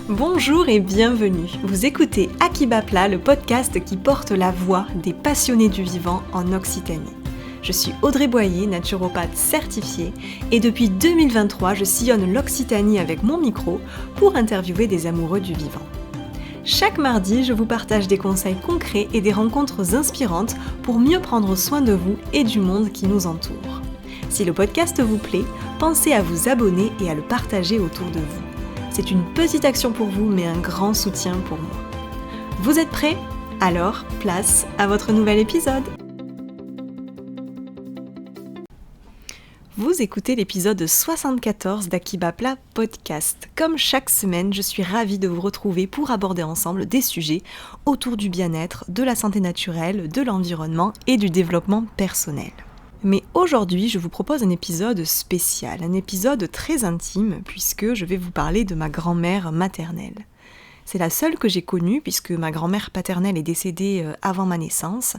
Bonjour et bienvenue. Vous écoutez Akibapla, le podcast qui porte la voix des passionnés du vivant en Occitanie. Je suis Audrey Boyer, naturopathe certifiée, et depuis 2023, je sillonne l'Occitanie avec mon micro pour interviewer des amoureux du vivant. Chaque mardi, je vous partage des conseils concrets et des rencontres inspirantes pour mieux prendre soin de vous et du monde qui nous entoure. Si le podcast vous plaît, pensez à vous abonner et à le partager autour de vous. C'est une petite action pour vous, mais un grand soutien pour moi. Vous êtes prêts ? Alors, place à votre nouvel épisode. Vous écoutez l'épisode 74 d'Akibapla Podcast. Comme chaque semaine, je suis ravie de vous retrouver pour aborder ensemble des sujets autour du bien-être, de la santé naturelle, de l'environnement et du développement personnel. Mais aujourd'hui, je vous propose un épisode spécial, un épisode très intime, puisque je vais vous parler de ma grand-mère maternelle. C'est la seule que j'ai connue, puisque ma grand-mère paternelle est décédée avant ma naissance,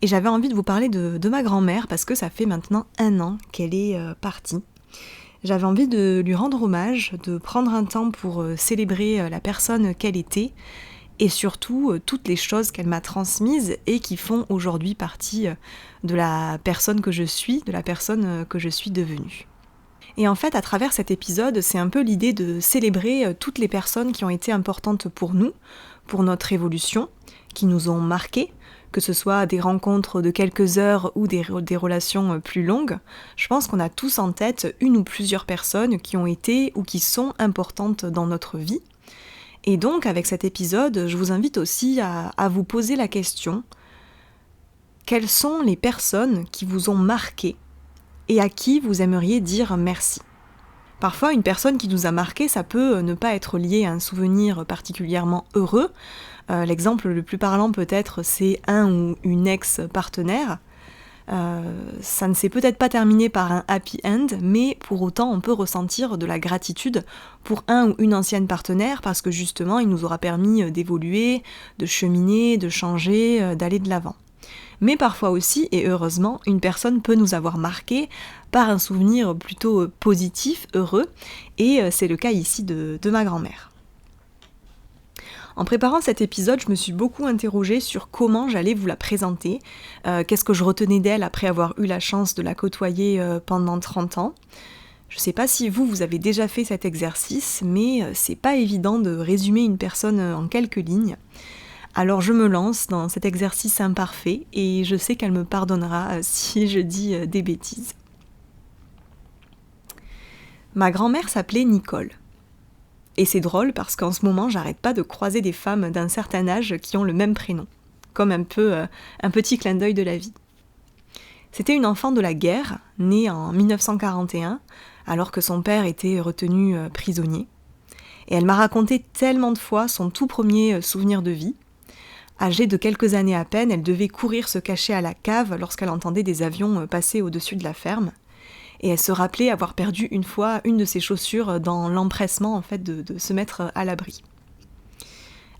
et j'avais envie de vous parler de ma grand-mère, parce que ça fait maintenant 1 an qu'elle est partie. J'avais envie de lui rendre hommage, de prendre un temps pour célébrer la personne qu'elle était, et surtout toutes les choses qu'elle m'a transmises et qui font aujourd'hui partie de la personne que je suis, de la personne que je suis devenue. Et en fait, à travers cet épisode, c'est un peu l'idée de célébrer toutes les personnes qui ont été importantes pour nous, pour notre évolution, qui nous ont marqués, que ce soit des rencontres de quelques heures ou des relations plus longues. Je pense qu'on a tous en tête une ou plusieurs personnes qui ont été ou qui sont importantes dans notre vie. Et donc, avec cet épisode, je vous invite aussi à vous poser la question: quelles sont les personnes qui vous ont marqué et à qui vous aimeriez dire merci ? Parfois, une personne qui nous a marqué, ça peut ne pas être lié à un souvenir particulièrement heureux. L'exemple le plus parlant peut-être, c'est un ou une ex-partenaire. Ça ne s'est peut-être pas terminé par un happy end, mais pour autant on peut ressentir de la gratitude pour un ou une ancienne partenaire parce que justement il nous aura permis d'évoluer, de cheminer, de changer, d'aller de l'avant. Mais parfois aussi, et heureusement, une personne peut nous avoir marqué par un souvenir plutôt positif, heureux, et c'est le cas ici de ma grand-mère. En préparant cet épisode, je me suis beaucoup interrogée sur comment j'allais vous la présenter, qu'est-ce que je retenais d'elle après avoir eu la chance de la côtoyer pendant 30 ans. Je ne sais pas si vous avez déjà fait cet exercice, mais c'est pas évident de résumer une personne en quelques lignes. Alors je me lance dans cet exercice imparfait et je sais qu'elle me pardonnera si je dis des bêtises. Ma grand-mère s'appelait Nicole. Et c'est drôle parce qu'en ce moment, j'arrête pas de croiser des femmes d'un certain âge qui ont le même prénom, comme un petit clin d'œil de la vie. C'était une enfant de la guerre, née en 1941, alors que son père était retenu prisonnier. Et elle m'a raconté tellement de fois son tout premier souvenir de vie. Âgée de quelques années à peine, elle devait courir se cacher à la cave lorsqu'elle entendait des avions passer au-dessus de la ferme. Et elle se rappelait avoir perdu une fois une de ses chaussures dans l'empressement en fait de se mettre à l'abri.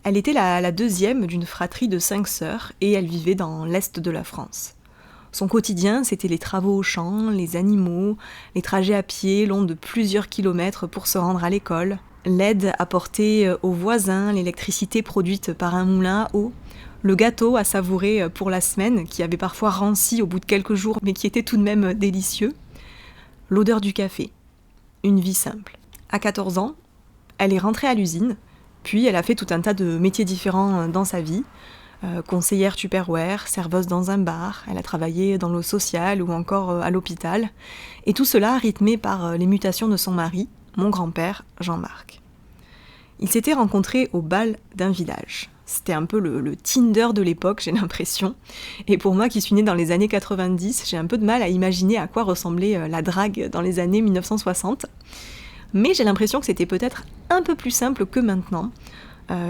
Elle était la deuxième d'une fratrie de 5 sœurs et elle vivait dans l'est de la France. Son quotidien, c'était les travaux au champ, les animaux, les trajets à pied longs de plusieurs kilomètres pour se rendre à l'école, l'aide apportée aux voisins, l'électricité produite par un moulin à eau, le gâteau à savourer pour la semaine qui avait parfois ranci au bout de quelques jours mais qui était tout de même délicieux. L'odeur du café. Une vie simple. À 14 ans, elle est rentrée à l'usine, puis elle a fait tout un tas de métiers différents dans sa vie. Conseillère Tupperware, serveuse dans un bar, elle a travaillé dans l'eau sociale ou encore à l'hôpital. Et tout cela rythmé par les mutations de son mari, mon grand-père Jean-Marc. Ils s'étaient rencontrés au bal d'un village. C'était un peu le Tinder de l'époque, j'ai l'impression. Et pour moi qui suis née dans les années 90, j'ai un peu de mal à imaginer à quoi ressemblait la drague dans les années 1960. Mais j'ai l'impression que c'était peut-être un peu plus simple que maintenant.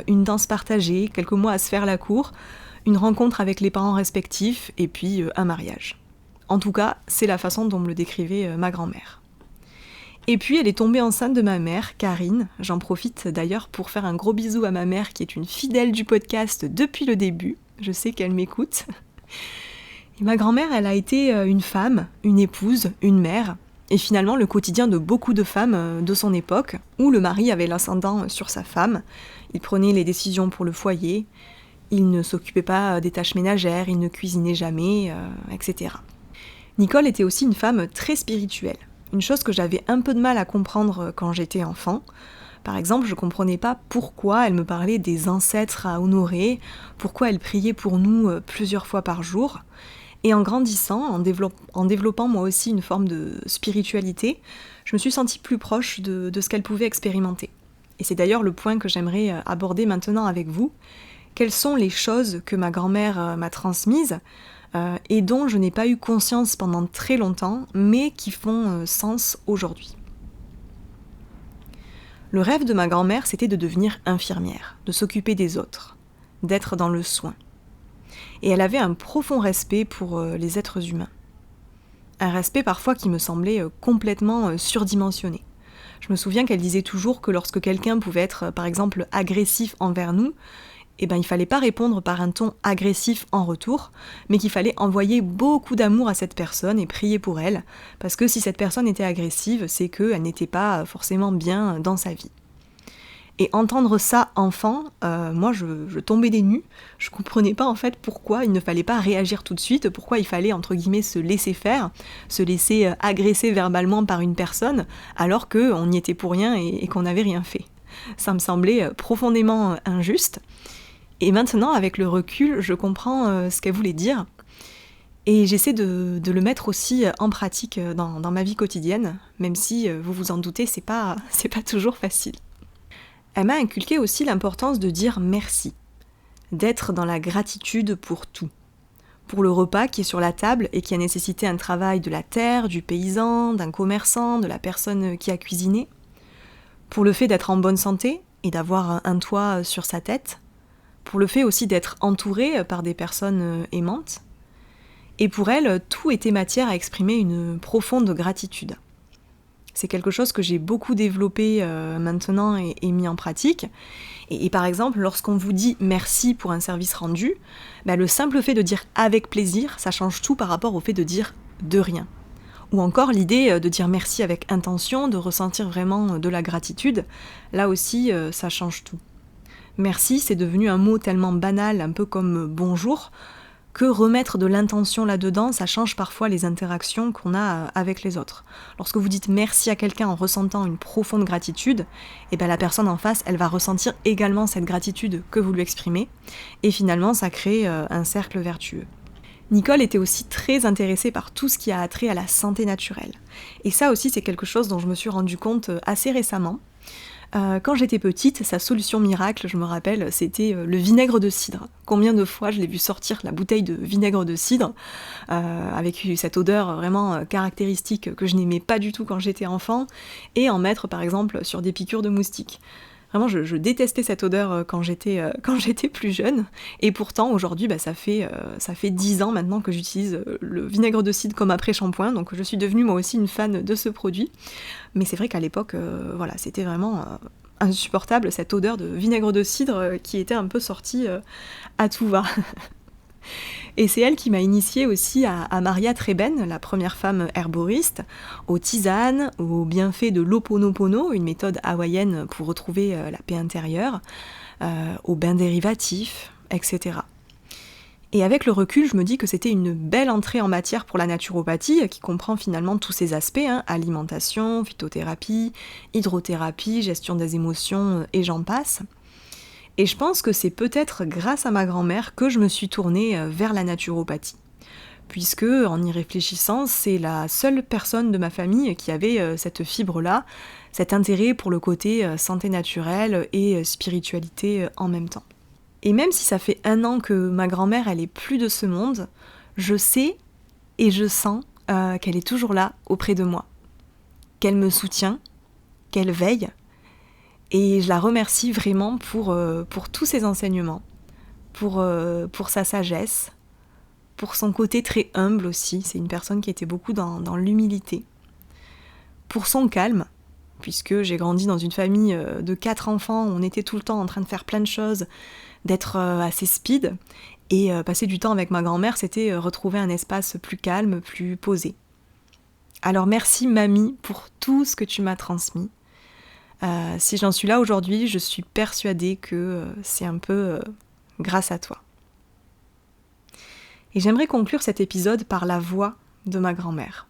Une danse partagée, quelques mois à se faire la cour, une rencontre avec les parents respectifs, et puis un mariage. En tout cas, c'est la façon dont me le décrivait ma grand-mère. Et puis elle est tombée enceinte de ma mère, Karine. J'en profite d'ailleurs pour faire un gros bisou à ma mère qui est une fidèle du podcast depuis le début. Je sais qu'elle m'écoute. Et ma grand-mère, elle a été une femme, une épouse, une mère. et finalement le quotidien de beaucoup de femmes de son époque, où le mari avait l'ascendant sur sa femme, il prenait les décisions pour le foyer, il ne s'occupait pas des tâches ménagères, il ne cuisinait jamais, etc. Nicole était aussi une femme très spirituelle, une chose que j'avais un peu de mal à comprendre quand j'étais enfant. Par exemple, je ne comprenais pas pourquoi elle me parlait des ancêtres à honorer, pourquoi elle priait pour nous plusieurs fois par jour. Et en grandissant, en développant moi aussi une forme de spiritualité, je me suis sentie plus proche de ce qu'elle pouvait expérimenter. Et c'est d'ailleurs le point que j'aimerais aborder maintenant avec vous. Quelles sont les choses que ma grand-mère m'a transmises et dont je n'ai pas eu conscience pendant très longtemps, mais qui font sens aujourd'hui. Le rêve de ma grand-mère, c'était de devenir infirmière, de s'occuper des autres, d'être dans le soin. Et elle avait un profond respect pour les êtres humains. Un respect parfois qui me semblait complètement surdimensionné. Je me souviens qu'elle disait toujours que lorsque quelqu'un pouvait être, par exemple, agressif envers nous, il ne fallait pas répondre par un ton agressif en retour, mais qu'il fallait envoyer beaucoup d'amour à cette personne et prier pour elle, parce que si cette personne était agressive, c'est qu'elle n'était pas forcément bien dans sa vie. Et entendre ça enfant, moi je tombais des nues, je comprenais pas en fait pourquoi il ne fallait pas réagir tout de suite, pourquoi il fallait entre guillemets se laisser faire, se laisser agresser verbalement par une personne, alors qu'on n'y était pour rien et qu'on n'avait rien fait. Ça me semblait profondément injuste. Et maintenant, avec le recul, je comprends ce qu'elle voulait dire. Et j'essaie de le mettre aussi en pratique dans ma vie quotidienne, même si, vous vous en doutez, c'est pas toujours facile. Elle m'a inculqué aussi l'importance de dire merci, d'être dans la gratitude pour tout. Pour le repas qui est sur la table et qui a nécessité un travail de la terre, du paysan, d'un commerçant, de la personne qui a cuisiné. Pour le fait d'être en bonne santé et d'avoir un toit sur sa tête. Pour le fait aussi d'être entourée par des personnes aimantes. Et pour elle, tout était matière à exprimer une profonde gratitude. C'est quelque chose que j'ai beaucoup développé maintenant et mis en pratique. Et par exemple, lorsqu'on vous dit merci pour un service rendu, le simple fait de dire avec plaisir, ça change tout par rapport au fait de dire de rien. Ou encore l'idée de dire merci avec intention, de ressentir vraiment de la gratitude, là aussi ça change tout. Merci, c'est devenu un mot tellement banal, un peu comme bonjour, que remettre de l'intention là-dedans, ça change parfois les interactions qu'on a avec les autres. Lorsque vous dites merci à quelqu'un en ressentant une profonde gratitude, la personne en face, elle va ressentir également cette gratitude que vous lui exprimez, et finalement ça crée un cercle vertueux. Nicole était aussi très intéressée par tout ce qui a trait à la santé naturelle. Et ça aussi, c'est quelque chose dont je me suis rendu compte assez récemment. Quand j'étais petite, sa solution miracle, je me rappelle, c'était le vinaigre de cidre. Combien de fois je l'ai vu sortir la bouteille de vinaigre de cidre, avec cette odeur vraiment caractéristique que je n'aimais pas du tout quand j'étais enfant, et en mettre par exemple sur des piqûres de moustiques. Vraiment, je détestais cette odeur quand j'étais plus jeune, et pourtant aujourd'hui, ça fait 10 ans maintenant que j'utilise le vinaigre de cidre comme après-shampoing, donc je suis devenue moi aussi une fan de ce produit. Mais c'est vrai qu'à l'époque, c'était vraiment insupportable, cette odeur de vinaigre de cidre qui était un peu sortie à tout va. Et c'est elle qui m'a initiée aussi à Maria Treben, la première femme herboriste, aux tisanes, aux bienfaits de l'Ho'oponopono, une méthode hawaïenne pour retrouver la paix intérieure, aux bains dérivatifs, etc. Et avec le recul, je me dis que c'était une belle entrée en matière pour la naturopathie, qui comprend finalement tous ces aspects, alimentation, phytothérapie, hydrothérapie, gestion des émotions, et j'en passe. Et je pense que c'est peut-être grâce à ma grand-mère que je me suis tournée vers la naturopathie. Puisque, en y réfléchissant, c'est la seule personne de ma famille qui avait cette fibre-là, cet intérêt pour le côté santé naturelle et spiritualité en même temps. Et même si ça fait 1 an que ma grand-mère, elle est plus de ce monde, je sais et je sens qu'elle est toujours là auprès de moi. Qu'elle me soutient, qu'elle veille. Et je la remercie vraiment pour tous ses enseignements, pour sa sagesse, pour son côté très humble aussi. C'est une personne qui était beaucoup dans l'humilité. Pour son calme, puisque j'ai grandi dans une famille de 4 enfants, où on était tout le temps en train de faire plein de choses, d'être assez speed. Et passer du temps avec ma grand-mère, c'était retrouver un espace plus calme, plus posé. Alors merci mamie pour tout ce que tu m'as transmis. Si j'en suis là aujourd'hui, je suis persuadée que c'est un peu grâce à toi. Et j'aimerais conclure cet épisode par la voix de ma grand-mère.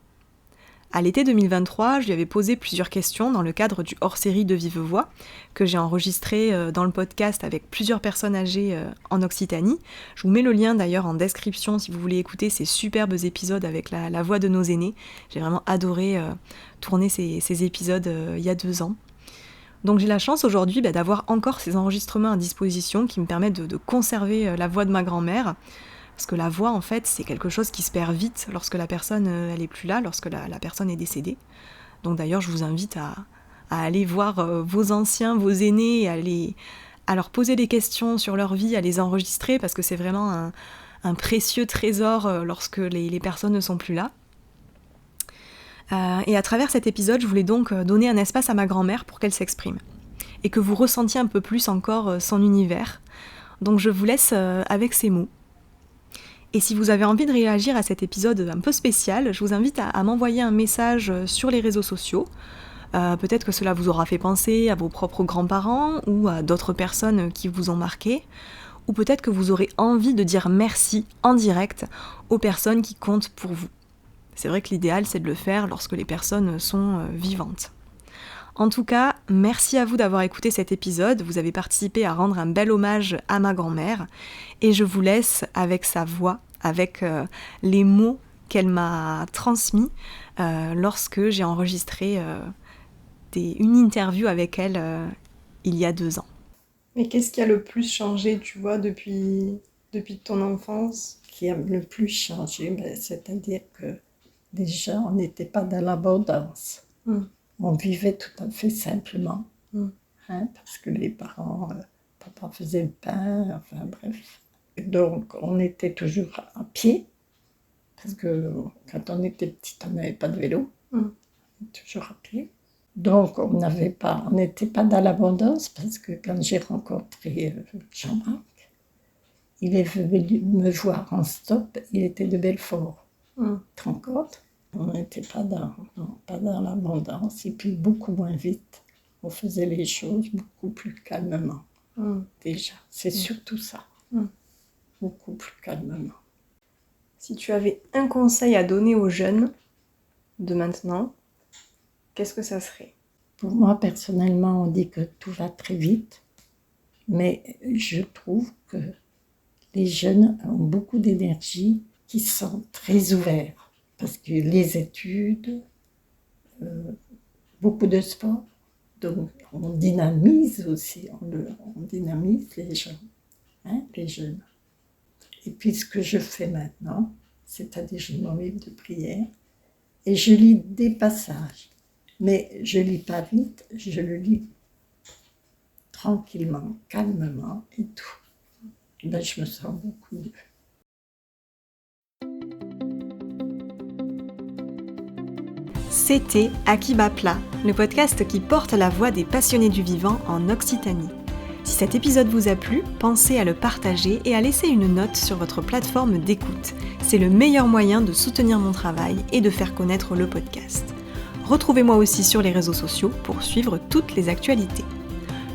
À l'été 2023, je lui avais posé plusieurs questions dans le cadre du hors-série de Vive Voix que j'ai enregistré dans le podcast avec plusieurs personnes âgées en Occitanie. Je vous mets le lien d'ailleurs en description si vous voulez écouter ces superbes épisodes avec la voix de nos aînés. J'ai vraiment adoré tourner ces épisodes il y a 2 ans. Donc j'ai la chance aujourd'hui d'avoir encore ces enregistrements à disposition qui me permettent de conserver la voix de ma grand-mère. Parce que la voix, en fait, c'est quelque chose qui se perd vite lorsque la personne elle est plus là, lorsque la personne est décédée. Donc d'ailleurs, je vous invite à aller voir vos anciens, vos aînés, et à leur poser des questions sur leur vie, à les enregistrer, parce que c'est vraiment un précieux trésor lorsque les personnes ne sont plus là. Et à travers cet épisode, je voulais donc donner un espace à ma grand-mère pour qu'elle s'exprime. Et que vous ressentiez un peu plus encore son univers. Donc je vous laisse avec ces mots. Et si vous avez envie de réagir à cet épisode un peu spécial, je vous invite à m'envoyer un message sur les réseaux sociaux. Peut-être que cela vous aura fait penser à vos propres grands-parents ou à d'autres personnes qui vous ont marqué. Ou peut-être que vous aurez envie de dire merci en direct aux personnes qui comptent pour vous. C'est vrai que l'idéal, c'est de le faire lorsque les personnes sont vivantes. En tout cas, merci à vous d'avoir écouté cet épisode. Vous avez participé à rendre un bel hommage à ma grand-mère. Et je vous laisse avec sa voix, avec les mots qu'elle m'a transmis lorsque j'ai enregistré une interview avec elle il y a 2 ans. Mais qu'est-ce qui a le plus changé, tu vois, depuis ton enfance? Qui a le plus changé, c'est-à-dire que déjà, on n'était pas dans l'abondance. On vivait tout à fait simplement, parce que les parents, papa faisait le pain, enfin bref. Et donc, on était toujours à pied, parce que quand on était petit, on n'avait pas de vélo, on était toujours à pied. Donc, on n'était pas dans l'abondance, parce que quand j'ai rencontré Jean-Marc, il est venu me voir en stop, il était de Belfort. Tu te rends compte? On n'était pas dans l'abondance, et puis beaucoup moins vite. On faisait les choses beaucoup plus calmement, déjà. C'est surtout ça, beaucoup plus calmement. Si tu avais un conseil à donner aux jeunes de maintenant, qu'est-ce que ça serait? Pour moi, personnellement, on dit que tout va très vite, mais je trouve que les jeunes ont beaucoup d'énergie, qui sont très ouverts. Parce que les études, beaucoup de sport, donc on dynamise aussi, on dynamise les gens, les jeunes. Et puis ce que je fais maintenant, c'est-à-dire je m'occupe de prière, et je lis des passages, mais je lis pas vite, je le lis tranquillement, calmement et tout. Et ben, je me sens beaucoup mieux. C'était À qui bat plat, le podcast qui porte la voix des passionnés du vivant en Occitanie. Si cet épisode vous a plu, pensez à le partager et à laisser une note sur votre plateforme d'écoute. C'est le meilleur moyen de soutenir mon travail et de faire connaître le podcast. Retrouvez-moi aussi sur les réseaux sociaux pour suivre toutes les actualités.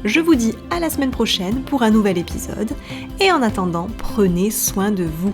Je vous dis à la semaine prochaine pour un nouvel épisode et en attendant, prenez soin de vous.